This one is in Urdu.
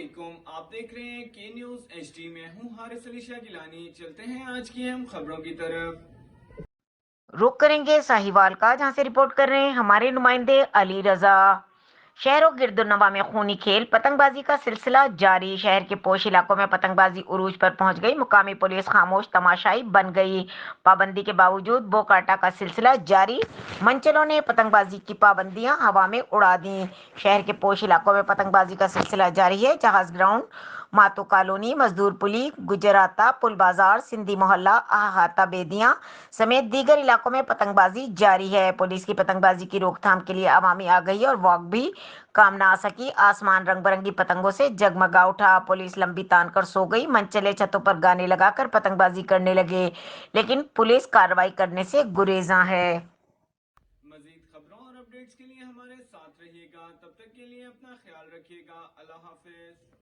علیکم، آپ دیکھ رہے ہیں کے نیوز ایچ ڈی میں ہوں حارث علی شاہ گیلانی۔ چلتے ہیں آج کی اہم خبروں کی طرف۔ رخ کریں گے ساہیوال کا، جہاں سے رپورٹ کر رہے ہیں ہمارے نمائندے علی رضا۔ شہر و گرد و نواح میں خونی کھیل پتنگ بازی کا سلسلہ جاری۔ شہر کے پوش علاقوں میں پتنگ بازی عروج پر پہنچ گئی۔ مقامی پولیس خاموش تماشائی بن گئی۔ پابندی کے باوجود بو کاٹا کا سلسلہ جاری۔ منچلوں نے پتنگ بازی کی پابندیاں ہوا میں اڑا دیں۔ شہر کے پوش علاقوں میں پتنگ بازی کا سلسلہ جاری ہے۔ جہاز گراؤنڈ، ماتو کالونی، مزدور پلی، گجراتا، پل بازار، سندھی محلہ، احاطہ بیدیاں سمیت دیگر علاقوں میں پتنگ بازی جاری ہے۔ پولیس کی پتنگ بازی کی روک تھام کے لیے عوامی آگہی اور واک بھی کام نہ آ سکی۔ آسمان رنگ برنگی پتنگوں سے جگمگا اٹھا۔ پولیس لمبی تان کر سو گئی۔ منچلے چھتوں پر گانے لگا کر پتنگ بازی کرنے لگے، لیکن پولیس کارروائی کرنے سے گریزاں ہے۔ مزید خبروں اور اپڈیٹس کے لیے ہمارے ساتھ رہیے گا، تب تک کے لیے اپنا خیال رکھیے گا۔ اللہ حافظ۔